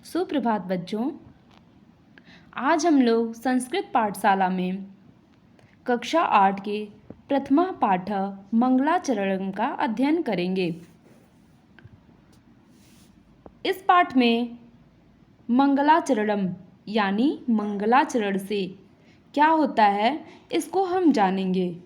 सुप्रभात बच्चों। आज हम लोग संस्कृत पाठशाला में कक्षा 8 के प्रथमा पाठ मंगलाचरणम का अध्ययन करेंगे। इस पाठ में मंगलाचरणम यानी मंगलाचरण से क्या होता है इसको हम जानेंगे।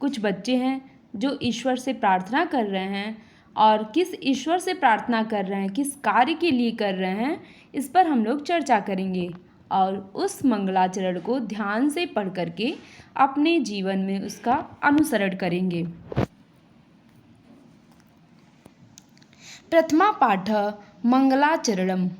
कुछ बच्चे हैं जो ईश्वर से प्रार्थना कर रहे हैं और किस ईश्वर से प्रार्थना कर रहे हैं, किस कार्य के लिए कर रहे हैं, इस पर हम लोग चर्चा करेंगे और उस मंगलाचरण को ध्यान से पढ़ करके अपने जीवन में उसका अनुसरण करेंगे। प्रथमा पाठ मंगलाचरणम।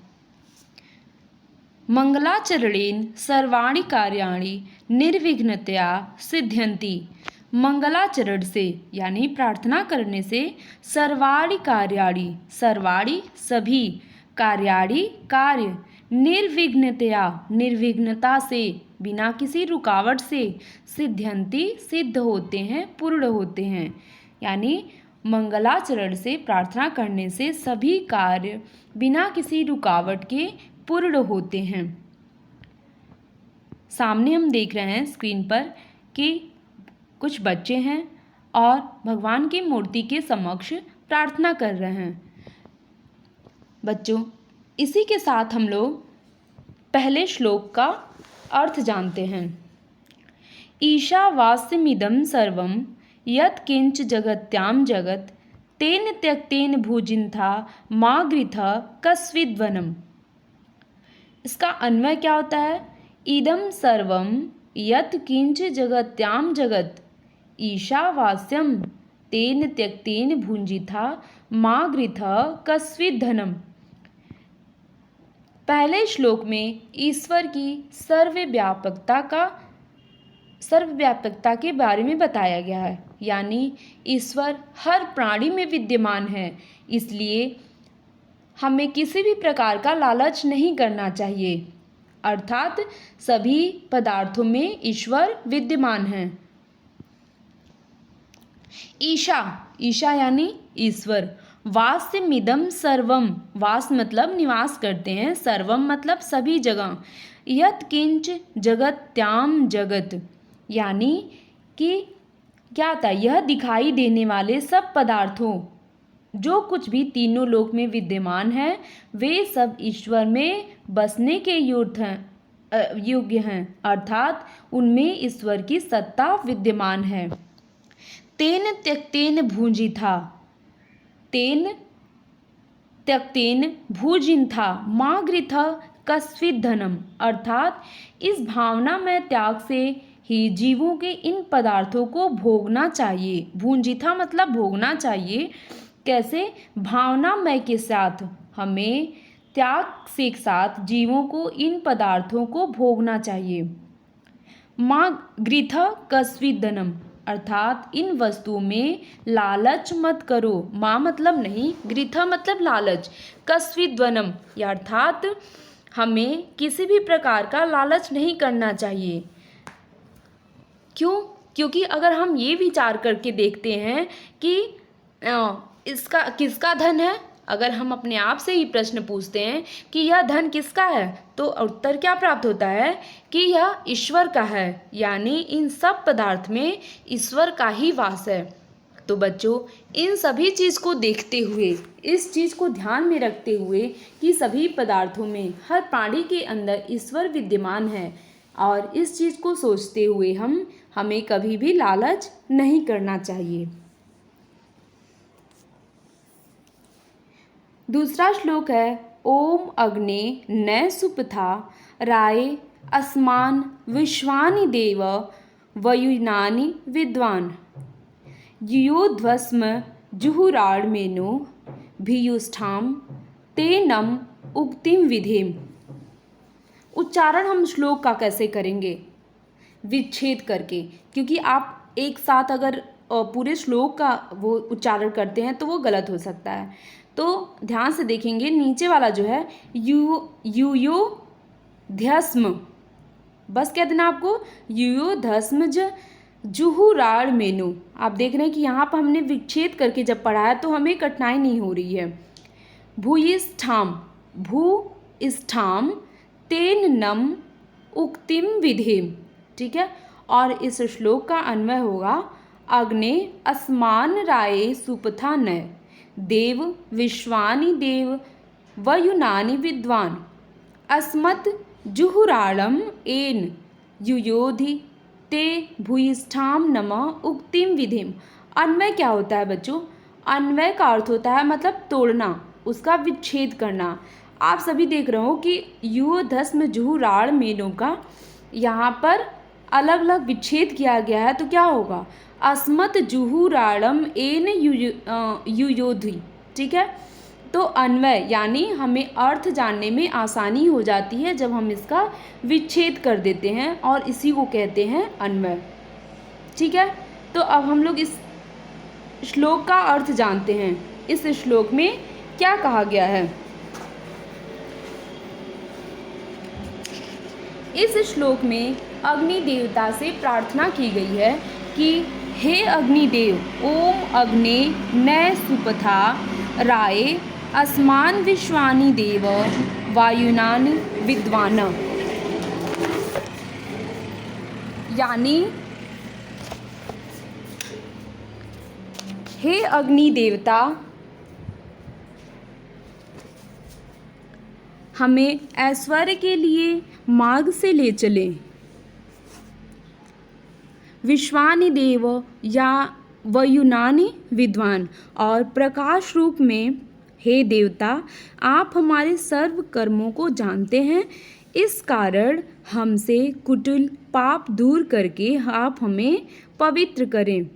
मंगलाचरणेन सर्वाणि कार्याणि निर्विघ्नतया सिद्ध्यन्ति। मंगलाचरण से यानी प्रार्थना करने से सर्वाणि कार्याणि, सर्वाणि सभी, कार्याणि कार्य, निर्विघ्नतया निर्विघ्नता से, बिना किसी रुकावट से, सिद्ध्यन्ति सिद्ध होते हैं, पूर्ण होते हैं। यानी मंगलाचरण से प्रार्थना करने से सभी कार्य बिना किसी रुकावट के पूर्ण होते हैं। सामने हम देख रहे हैं स्क्रीन पर कि कुछ बच्चे हैं और भगवान की मूर्ति के समक्ष प्रार्थना कर रहे हैं। बच्चों, इसी के साथ हम लोग पहले श्लोक का अर्थ जानते हैं। ईशावास्यमिदं सर्वं यत् किंच जगत्यां जगत् तेन त्यक्तेन भुजिन्था मा गृथः कस्विद्वनम्। इसका अन्वय क्या होता है? इदं सर्वं यत् किंच जगत्यां जगत् ईशावास्यम तेन त्यक्तेन भुंजिथा मा गृथः कस्विद्धनम्। पहले श्लोक में ईश्वर की सर्वव्यापकता के बारे में बताया गया है। यानी ईश्वर हर प्राणी में विद्यमान है, इसलिए हमें किसी भी प्रकार का लालच नहीं करना चाहिए। अर्थात सभी पदार्थों में ईश्वर विद्यमान है। ईशा यानी ईश्वर। वास्यमिदं सर्वम, वास मतलब निवास करते हैं, सर्वम मतलब सभी जगह। यत् किंच जगत्याम जगत यानी कि क्या था, यह दिखाई देने वाले सब पदार्थों, जो कुछ भी तीनों लोक में विद्यमान है, वे सब ईश्वर में बसने के योग्य हैं। अर्थात उनमें ईश्वर की सत्ता विद्यमान है। तेन त्यक्तेन भुजिथा, तेन त्यक्तेन भुजिन्था मा गृथः कस्विद्धनम्। अर्थात इस भावना में त्याग से ही जीवों के इन पदार्थों को भोगना चाहिए। भुजिथा मतलब भोगना चाहिए। कैसे? भावनामय के साथ, हमें त्याग से साथ जीवों को इन पदार्थों को भोगना चाहिए। माँ गृथः कस्विद्धनम् अर्थात इन वस्तुओं में लालच मत करो। माँ मतलब नहीं, गृथः मतलब लालच, कस्विद्वनम या अर्थात हमें किसी भी प्रकार का लालच नहीं करना चाहिए। क्यों? क्योंकि अगर हम ये विचार करके देखते हैं कि इसका किसका धन है, अगर हम अपने आप से ही प्रश्न पूछते हैं कि यह धन किसका है, तो उत्तर क्या प्राप्त होता है कि यह ईश्वर का है। यानी इन सब पदार्थ में ईश्वर का ही वास है। तो बच्चों, इन सभी चीज़ को देखते हुए, इस चीज़ को ध्यान में रखते हुए कि सभी पदार्थों में, हर प्राणी के अंदर ईश्वर विद्यमान है, और इस चीज़ को सोचते हुए हमें कभी भी लालच नहीं करना चाहिए। दूसरा श्लोक है ओम अग्ने न सुपथा राय अस्मान विश्वानि देव वयुनानि विद्वान युयोध्वस्म जुहुराड़मेनो भियुष्ठाम तेनम उक्तिम विधेम। उच्चारण हम श्लोक का कैसे करेंगे? विच्छेद करके, क्योंकि आप एक साथ अगर पूरे श्लोक का वो उच्चारण करते हैं तो वो गलत हो सकता है। तो ध्यान से देखेंगे, नीचे वाला जो है युयोध्यास्म, बस कह देना आपको युयोध्यास्म जुहुराड़मेनो। आप देख रहे हैं कि यहाँ पर हमने विच्छेद करके जब पढ़ा है तो हमें कठिनाई नहीं हो रही है। भूयिष्ठाम, भूयिष्ठां तेन नम उक्तिम विधेम। ठीक है, और इस श्लोक का अन्वय होगा अग्ने अस्मान राये सुपथा नय देव विश्वानि देव वयुनानि विद्वान अस्मत् जुहुराणम एन युयोधि ते भूयिष्ठाम नमः उक्तिम विधिम। अन्वय क्या होता है बच्चों? अन्वय का अर्थ होता है मतलब तोड़ना, उसका विच्छेद करना। आप सभी देख रहे हो कि यु धस्म जुहुराड़ मेनों का यहाँ पर अलग अलग विच्छेद किया गया है, तो क्या होगा? अस्मत् जुहुराड़म एन युयोधि। ठीक है, तो अन्वय यानी हमें अर्थ जानने में आसानी हो जाती है जब हम इसका विच्छेद कर देते हैं, और इसी को कहते हैं अन्वय। ठीक है, तो अब हम लोग इस श्लोक का अर्थ जानते हैं। इस श्लोक में क्या कहा गया है? इस श्लोक में अग्नि देवता से प्रार्थना की गई है कि हे अग्निदेव, ओम अग्ने नय सुपथा राये अस्मान विश्वानि देव वायुनानि विद्वान। यानी हे अग्नि देवता, हमें ऐश्वर्य के लिए मार्ग से ले चलें। विश्वानि देव या वयुनानि विद्वान, और प्रकाश रूप में हे देवता, आप हमारे सर्व कर्मों को जानते हैं, इस कारण हमसे कुटिल पाप दूर करके आप हमें पवित्र करें।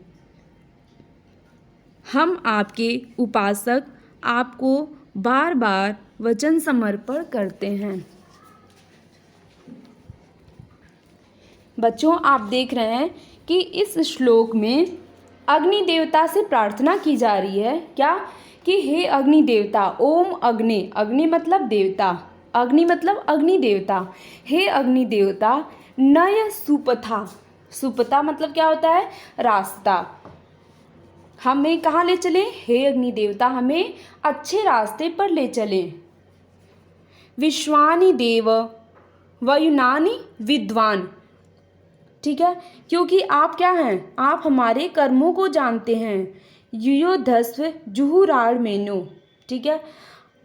हम आपके उपासक आपको बार बार वचन समर्पण करते हैं। बच्चों, आप देख रहे हैं कि इस श्लोक में अग्नि देवता से प्रार्थना की जा रही है। क्या? कि हे अग्नि देवता, ओम अग्नि, अग्नि मतलब देवता, अग्नि मतलब अग्नि देवता, हे अग्नि देवता, नय सुपथा, सुपथा मतलब क्या होता है? रास्ता। हमें कहाँ ले चले? हे अग्नि देवता, हमें अच्छे रास्ते पर ले चलें। विश्वानि देव वयुनानि विद्वान। ठीक है, क्योंकि आप क्या हैं? आप हमारे कर्मों को जानते हैं। युयोधस्व जुहुराड़ मेनो। ठीक है,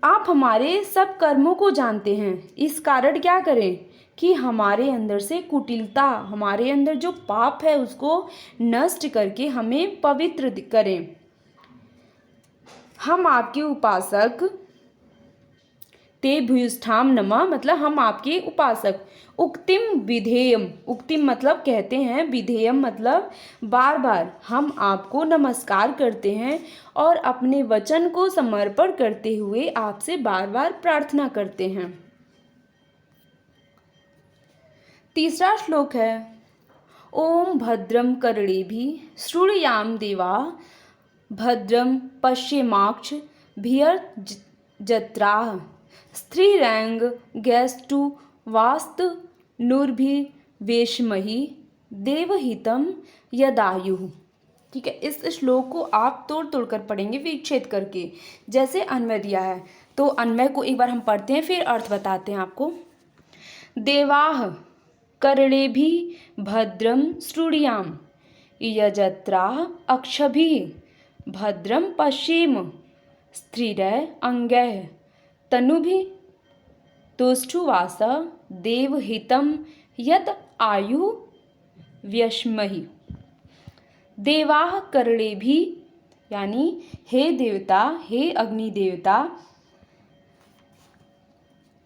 आप हमारे सब कर्मों को जानते हैं, इस कारण क्या करें? कि हमारे अंदर से कुटिलता, हमारे अंदर जो पाप है उसको नष्ट करके हमें पवित्र करें। हम आपके उपासक, ते भूयिष्ठाम नमः मतलब हम आपके उपासक। उक्तिम विधेयम, उक्तिम मतलब कहते हैं, विधेयम मतलब बार बार हम आपको नमस्कार करते हैं और अपने वचन को समर्पण करते हुए आपसे बार बार प्रार्थना करते हैं। तीसरा श्लोक है ओम भद्रम कर्णेभिः श्रुणुयाम देवा भद्रम पश्येमाक्ष भिर्यजत्राः स्त्रीरैंग गैस्तु वास्त नुर्भिवेशमहि देवहितम यदायुः। ठीक है, इस श्लोक को आप तोड़ तोड़ कर पढ़ेंगे, विच्छेद करके, जैसे अन्वय दिया है। तो अन्वय को एक बार हम पढ़ते हैं, फिर अर्थ बताते हैं आपको। देवाः कर्णेभिः भद्रं श्रुणुयाम यजत्राः अक्षभिः भद्रं पश्येम स्त्रिरः अंगैः तनुभिः तुष्टुवास देवहितं यत् आयुः व्यश्महि। देवाः कर्णेभिः यानी हे देवता, हे अग्नि देवता,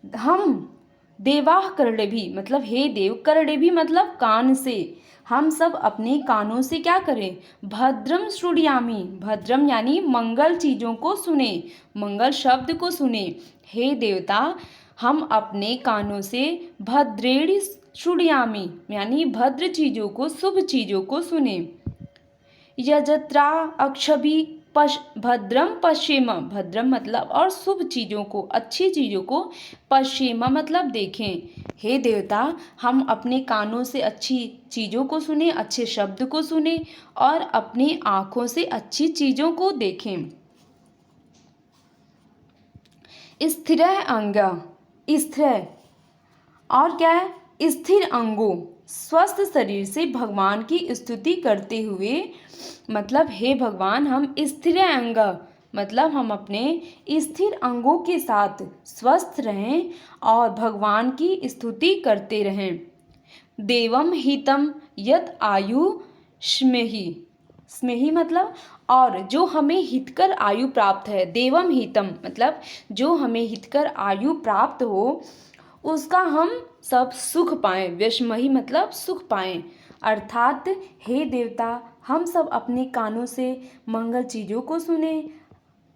हम देवाः कर्णेभिः मतलब हे देव, कर्णेभिः मतलब कान से, हम सब अपने कानों से क्या करें? भद्रम श्रुणुयामि, भद्रम यानी मंगल चीज़ों को सुने, मंगल शब्द को सुने। हे देवता, हम अपने कानों से भद्रेण श्रुणुयामि यानी भद्र चीज़ों को, शुभ चीज़ों को सुने। यजत्रा अक्षभिः भद्रम पश्येम, भद्रम मतलब और शुभ चीज़ों को, अच्छी चीज़ों को, पश्येम मतलब देखें। हे देवता, हम अपने कानों से अच्छी चीज़ों को सुने, अच्छे शब्द को सुने और अपनी आँखों से अच्छी चीज़ों को देखें। स्थिर अंग, स्थिर और क्या है, स्थिर अंगों स्वस्थ शरीर से भगवान की स्तुति करते हुए, मतलब हे भगवान हम स्थिर अंग, मतलब हम अपने स्थिर अंगों के साथ स्वस्थ रहें और भगवान की स्तुति करते रहें। देवम हितम यत आयु स्मेहि, स्मेहि मतलब और जो हमें हितकर आयु प्राप्त है, देवम हितम मतलब जो हमें हितकर आयु प्राप्त हो उसका हम सब सुख पाएं, विस्मही मतलब सुख पाएं। अर्थात हे देवता हम सब अपने कानों से मंगल चीज़ों को सुने,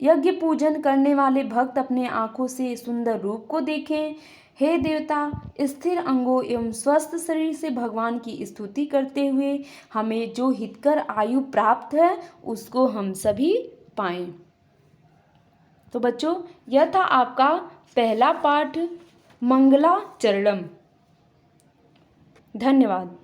यज्ञ पूजन करने वाले भक्त अपने आँखों से सुंदर रूप को देखें। हे देवता स्थिर अंगों एवं स्वस्थ शरीर से भगवान की स्तुति करते हुए हमें जो हितकर आयु प्राप्त है उसको हम सभी पाएं। तो बच्चों यह था आपका पहला पाठ मंगलाचरणम। धन्यवाद।